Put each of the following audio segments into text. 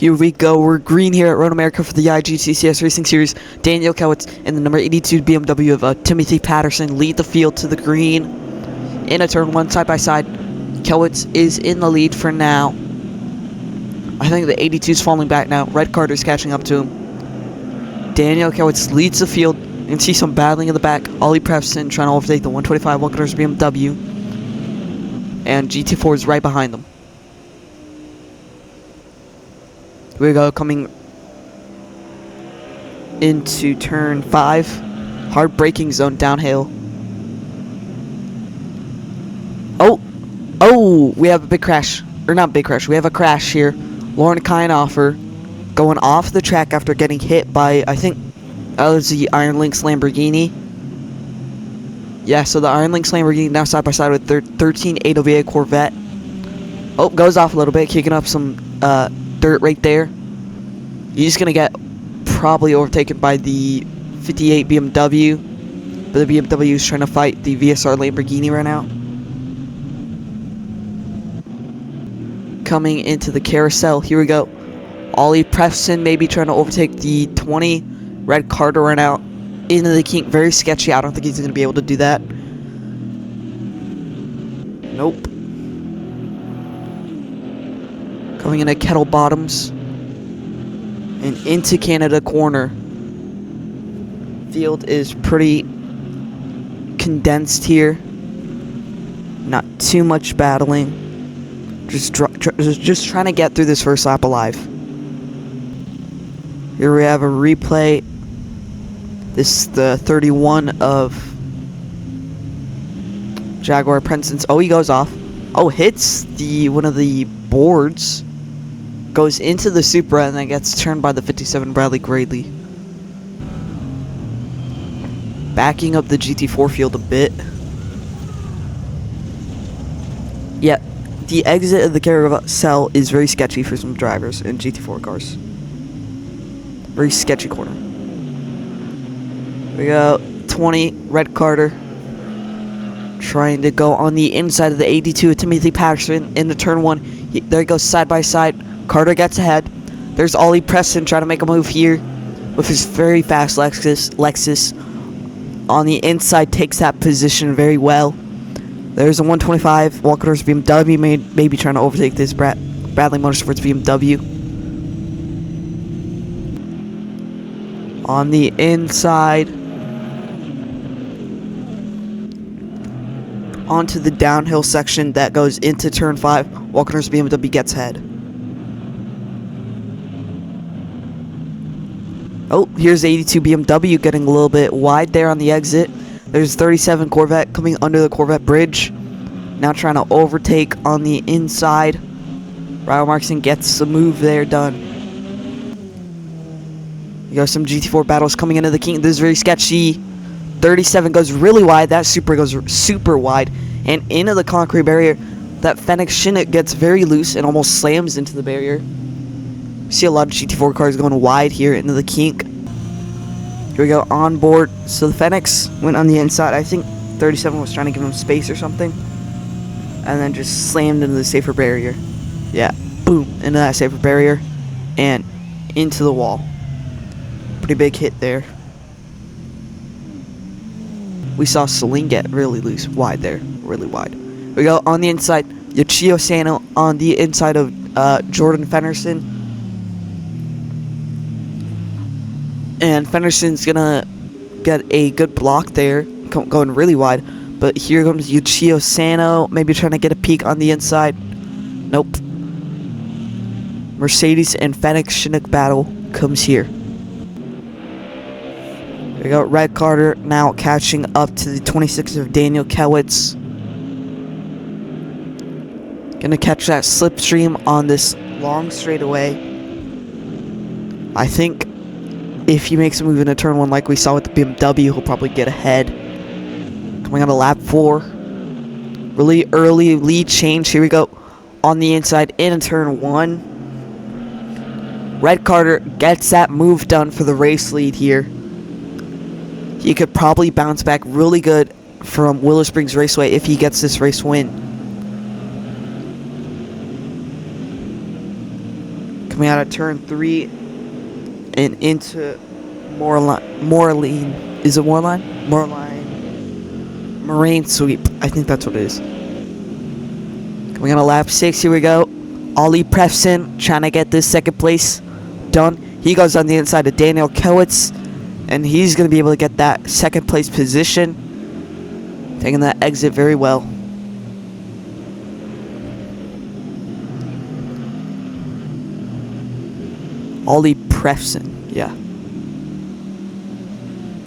Here we go, we're green here at Road America for the IGTCS Racing Series. Daniel Kowitz and the number 82 BMW of Timothy Patterson lead the field to the green in a turn one side by side. Kowitz is in the lead for now. I think the 82 is falling back now. Red Carter's catching up to him. Daniel Kowitz leads the field. You can see some battling in the back. Ollie Preston trying to overtake the 125 Walker's BMW. And GT4 is right behind them. Here we go, coming into turn 5. Hard braking zone downhill. Oh, we have a big crash. Or not big crash, we have a crash here. Lauren Kienhofer going off the track after getting hit by, I think, that was the Iron Lynx Lamborghini. Yeah, so the Iron Lynx Lamborghini now side by side with their 13 AWA Corvette. Oh, goes off a little bit, kicking up some dirt right there. He's going to get probably overtaken by the 58 BMW. But the BMW is trying to fight the VSR Lamborghini right now. Coming into the carousel, here we go. Ollie Preston maybe trying to overtake the 20 Red Carter right now. Into the kink, very sketchy. I don't think he's going to be able to do that. Nope. Coming into Kettle Bottoms. And into Canada corner. Field is pretty condensed here. Not too much battling. Just trying to get through this first lap alive. Here we have a replay. This is the 31 of Jaguar Prenson's. Oh, he goes off. Oh, hits one of the boards. Goes into the Supra and then gets turned by the 57 Bradley Gradley. Backing up the GT4 field a bit. Yeah, the exit of the carousel is very sketchy for some drivers in GT4 cars. Very sketchy corner. We go 20 Red Carter trying to go on the inside of the 82 with Timothy Patterson into turn 1. There he goes side by side. Carter gets ahead. There's Ollie Preston trying to make a move here with his very fast Lexus. On the inside, takes that position very well. There's a 125 Walker's BMW maybe trying to overtake this Bradley Motorsports BMW. On the inside, onto the downhill section that goes into turn 5, Walker's BMW gets ahead. Oh, here's the 82 BMW getting a little bit wide there on the exit. There's 37 Corvette coming under the Corvette bridge. Now trying to overtake on the inside. Ryle Markson gets the move there done. You got some GT4 battles coming into the king. This is very sketchy. 37 goes really wide. That Supra goes super wide. And into the concrete barrier. That Fenix Chinook gets very loose and almost slams into the barrier. See a lot of GT4 cars going wide here into the kink. Here we go on board. So the Fenix went on the inside. I think 37 was trying to give him space or something. And then just slammed into the safer barrier. Yeah, boom, into that safer barrier. And into the wall. Pretty big hit there. We saw Celine get really loose, wide there, really wide. We go on the inside. Yoshio Sano on the inside of Jordan Fenderson. And Fenderson's gonna get a good block there, going really wide. But here comes Yoshio Sano, maybe trying to get a peek on the inside. Nope. Mercedes and Fenix Chinook battle comes here. There we go, Red Carter now catching up to the 26 of Daniel Kowitz. Gonna catch that slipstream on this long straightaway. I think if he makes a move in a turn 1 like we saw with the BMW, he'll probably get ahead. Coming on to lap 4. Really early lead change. Here we go. On the inside in turn 1. Red Carter gets that move done for the race lead here. He could probably bounce back really good from Willow Springs Raceway if he gets this race win. Coming out of turn 3 and into Moraline. Is it Moraline? Moraine sweep. I think that's what it is. Coming on to lap 6. Here we go. Ollie Prefson trying to get this second place done. He goes on the inside of Daniel Kowitz, and he's going to be able to get that second place position. Taking that exit very well. Ollie Prefson, yeah.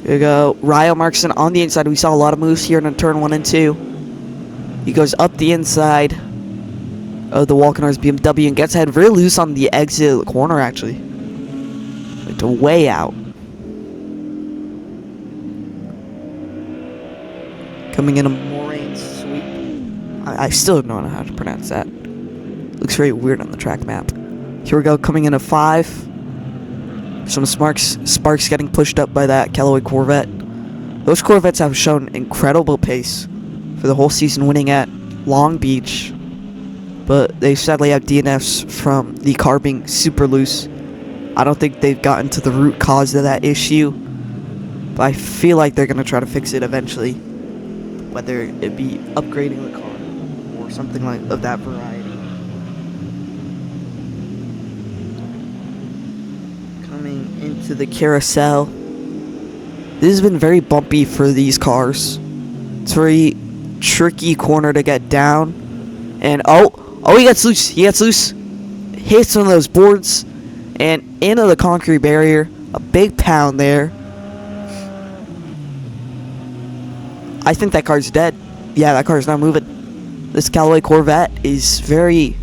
Here we go. Ryo Markson on the inside. We saw a lot of moves here in turn 1 and 2. He goes up the inside of the Walkenars BMW and gets ahead very loose on the exit of the corner, actually. Went way out. Coming in a Moraine sweep. I still don't know how to pronounce that. Looks very weird on the track map. Here we go, coming in a 5. Some sparks getting pushed up by that Callaway Corvette. Those Corvettes have shown incredible pace for the whole season, winning at Long Beach. But they sadly have DNFs from the car being super loose. I don't think they've gotten to the root cause of that issue, but I feel like they're going to try to fix it eventually. Whether it be upgrading the car or something like of that variety. Coming into the carousel. This has been very bumpy for these cars. It's a very tricky corner to get down. And oh, he gets loose. He gets loose. Hits one of those boards and into the concrete barrier. A big pound there. I think that car's dead. Yeah, that car's not moving. This Callaway Corvette is very,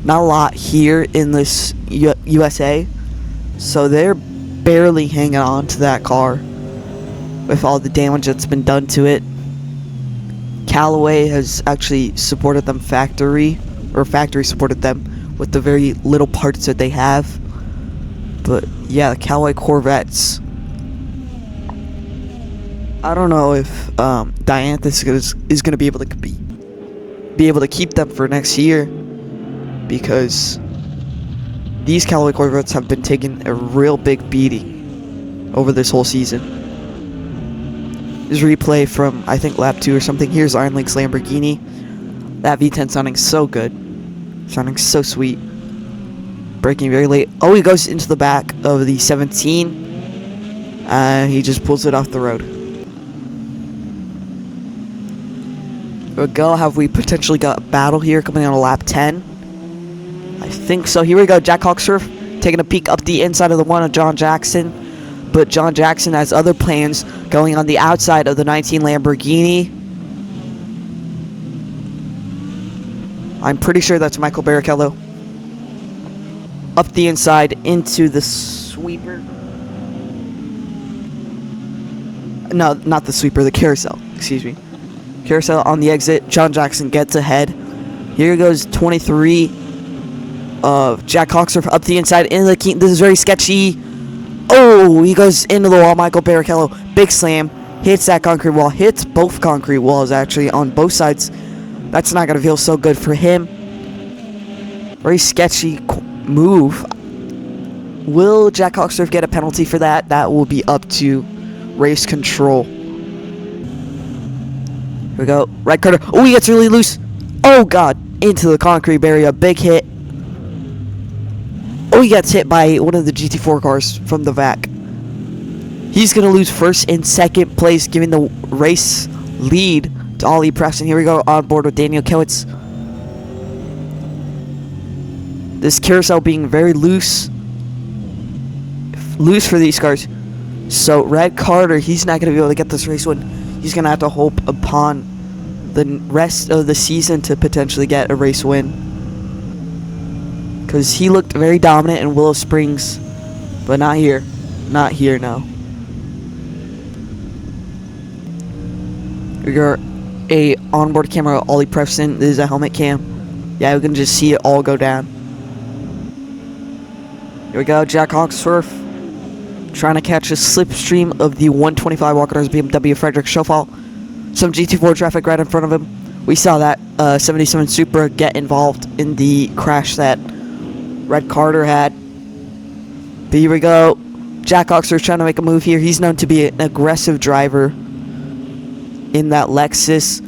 not a lot here in this USA. So they're barely hanging on to that car with all the damage that's been done to it. Callaway has actually supported them factory supported them with the very little parts that they have. But yeah, the Callaway Corvettes, I don't know if Dianthus is going to be able to keep them for next year, because these Callaway Corvettes have been taking a real big beating over this whole season. This replay from, I think, lap 2 or something. Here's Iron Link's Lamborghini. That V10 sounding so good. Sounding so sweet. Braking very late. Oh, he goes into the back of the 17. He just pulls it off the road. There we go. Have we potentially got a battle here coming on a lap 10? I think so. Here we go. Jack Hawksurf taking a peek up the inside of the one of John Jackson. But John Jackson has other plans going on the outside of the 19 Lamborghini. I'm pretty sure that's Michael Barrichello. Up the inside into the sweeper. No, not the sweeper, the carousel. Excuse me. Carousel on the exit. John Jackson gets ahead. Here goes 23 of Jack Hawksurf up the inside into the key. This is very sketchy. Oh, he goes into the wall. Michael Barrichello, big slam, hits that concrete wall, hits both concrete walls actually on both sides. That's not going to feel so good for him. Very sketchy move. Will Jack Hawksurf get a penalty for that? That will be up to race control. Here we go. Right corner. Oh, he gets really loose. Oh, God. Into the concrete barrier. Big hit. Oh, he gets hit by one of the GT4 cars from the back. He's going to lose first and second place, giving the race lead to Ollie Preston. Here we go, on board with Daniel Kowitz. This carousel being very loose for these cars. So Red Carter, he's not going to be able to get this race win. He's going to have to hope upon the rest of the season to potentially get a race win. Because he looked very dominant in Willow Springs, but not here. Not here, no. We got a onboard camera, Ollie Preston. This is a helmet cam. Yeah, we can just see it all go down. Here we go, Jack Hawksurf trying to catch a slipstream of the 125 Walkenars BMW Frederick Schofall. Some GT4 traffic right in front of him. We saw that 77 Supra get involved in the crash that Red Carter had. But here we go. Jack Oxford trying to make a move here. He's known to be an aggressive driver in that Lexus.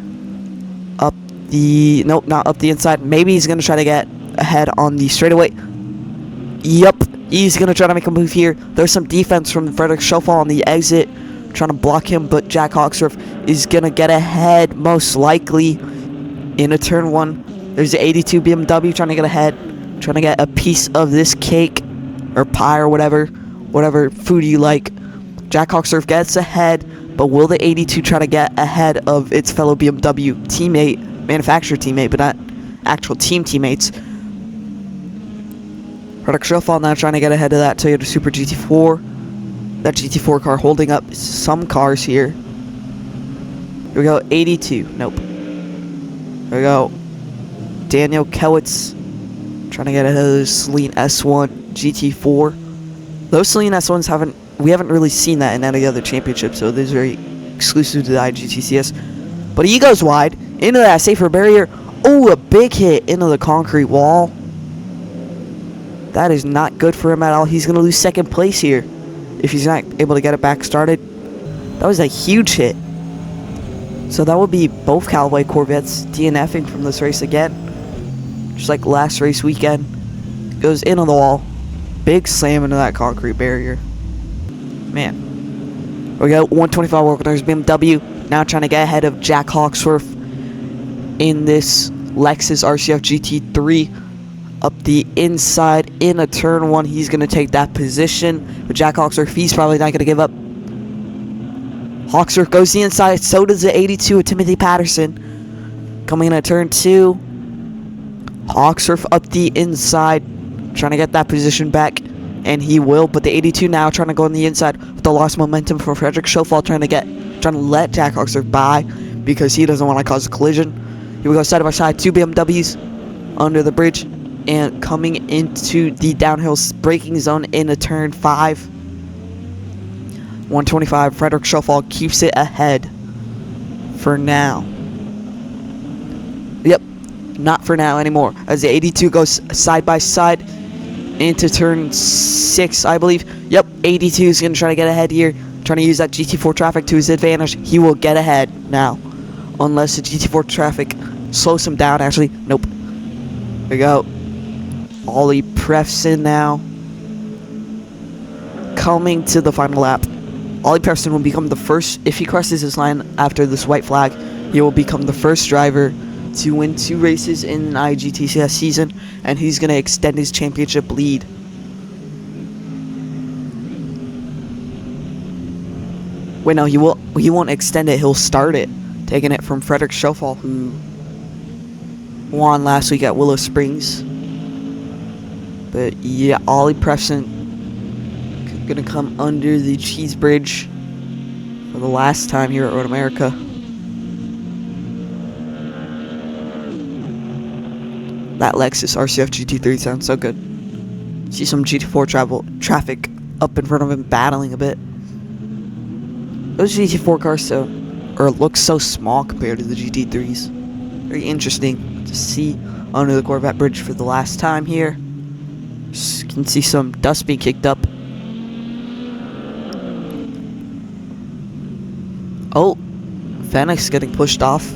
Nope, not up the inside. Maybe he's going to try to get ahead on the straightaway. Yup, he's going to try to make a move here. There's some defense from Frederick Schofall on the exit, trying to block him, but Jack Hawksworth is going to get ahead, most likely, in a turn 1. There's the 82 BMW trying to get ahead, trying to get a piece of this cake, or pie, or whatever food you like. Jack Hawksworth gets ahead, but will the 82 try to get ahead of its fellow BMW teammate, manufacturer teammate, but not actual team teammates? Frederick Schofall now trying to get ahead of that Toyota Supra GT4. That GT4 car holding up some cars here. Here we go, 82. Nope. Here we go. Daniel Kowitz trying to get ahead of the Celine S1 GT4. Those Celine S1s we haven't really seen that in any other championship, so this is very exclusive to the IGTCS. But he goes wide into that safer barrier. Oh, a big hit into the concrete wall. That is not good for him at all. He's going to lose second place here if he's not able to get it back started. That was a huge hit. So that would be both Callaway Corvettes DNFing from this race again. Just like last race weekend. Goes into the wall. Big slam into that concrete barrier. Man. We got 125 World Cars BMW. Now trying to get ahead of Jack Hawksworth in this Lexus RCF GT3. Up the inside in a turn 1. He's going to take that position. But Jack Hawksworth, he's probably not going to give up. Hawksworth goes the inside. So does the 82 of Timothy Patterson. Coming in at turn 2. Hawksworth up the inside. Trying to get that position back. And he will. But the 82 now trying to go on the inside. With the lost momentum from Frederick Schofall. Trying to let Jack Hawksworth by. Because he doesn't want to cause a collision. Here we go side by side. 2 BMWs under the bridge. And coming into the downhill braking zone in a turn 5. 125. Frederick Schofall keeps it ahead for now. Yep, not for now anymore. As the 82 goes side by side into turn 6, I believe. Yep, 82 is going to try to get ahead here. Trying to use that GT4 traffic to his advantage. He will get ahead now. Unless the GT4 traffic slows him down, actually. Nope. There we go. Ollie Prefson now coming to the final lap. Ollie Prefson will become the first, if he crosses his line after this white flag, he will become the first driver to win 2 races in an IGTCS season, and he's going to extend his championship lead. Wait, no, he won't extend it, he'll start it, taking it from Frederick Schofall, who won last week at Willow Springs. But yeah, Ollie Prefson gonna come under the cheese bridge for the last time here at Road America. That Lexus RCF GT3 sounds so good. See some GT4 traffic up in front of him battling a bit. Those GT4 cars look so small compared to the GT3s. Very interesting to see under the Corvette bridge for the last time here. You can see some dust being kicked up. Oh, Fenix getting pushed off.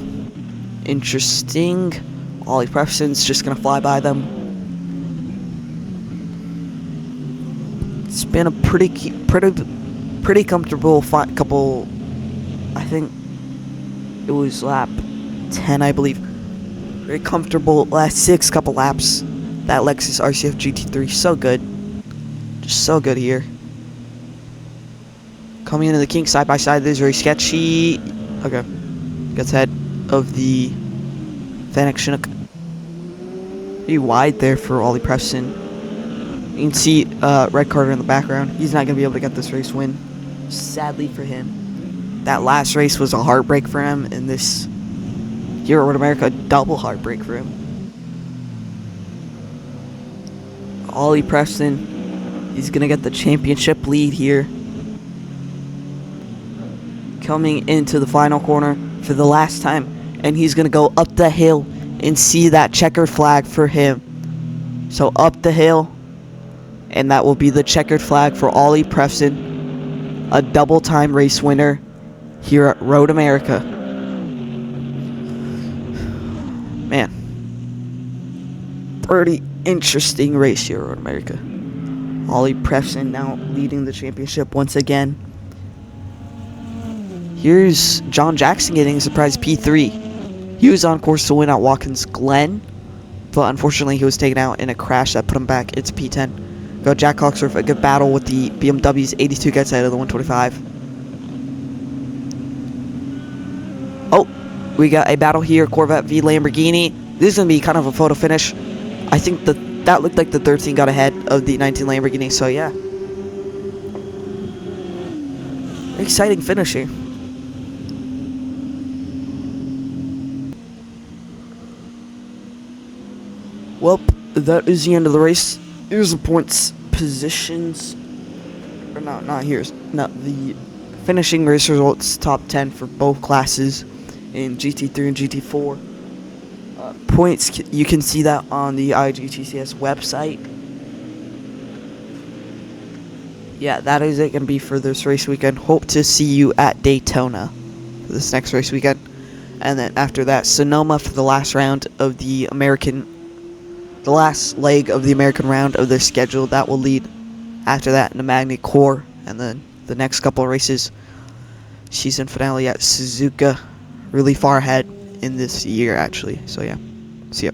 Interesting. Ollie Prefson's just gonna fly by them. It's been a pretty comfortable couple. I think it was lap 10, I believe. Very comfortable last 6 couple laps. That Lexus RCF GT3, so good. Just so good here. Coming into the kink side by side, this is very sketchy. Okay. Gets ahead of the Fennec Chinook. Pretty wide there for Ollie Prefson. You can see Red Carter in the background. He's not going to be able to get this race win. Sadly for him. That last race was a heartbreak for him, and this here at Road America, a double heartbreak for him. Ollie Prefson, he's going to get the championship lead here. Coming into the final corner for the last time and he's gonna go up the hill and see that checkered flag for him. So up the hill, and that will be the checkered flag for Ollie Prefson, a double-time race winner here at Road America. Man, pretty interesting race here at Road America. Ollie Prefson now leading the championship once again. Here's John Jackson getting a surprise P3. He was on course to win at Watkins Glen, but unfortunately he was taken out in a crash that put him back. It's P10. Go Jack Hawksworth, a good battle with the BMW's 82 gets out of the 125. Oh, we got a battle here, Corvette v Lamborghini. This is going to be kind of a photo finish. I think that looked like the 13 got ahead of the 19 Lamborghini, so yeah. Exciting finish here. Well, that is the end of the race. Here's the points positions. Or no, not here's. No, the finishing race results, top 10 for both classes in GT3 and GT4. Points, you can see that on the IGTCS website. Yeah, that is it going to be for this race weekend. Hope to see you at Daytona for this next race weekend. And then after that, Sonoma for the last round of the last leg of the American round of their schedule. That will lead after that into Magny Core, and then the next couple of races, season finale at Suzuka, really far ahead in this year actually. So yeah, see ya.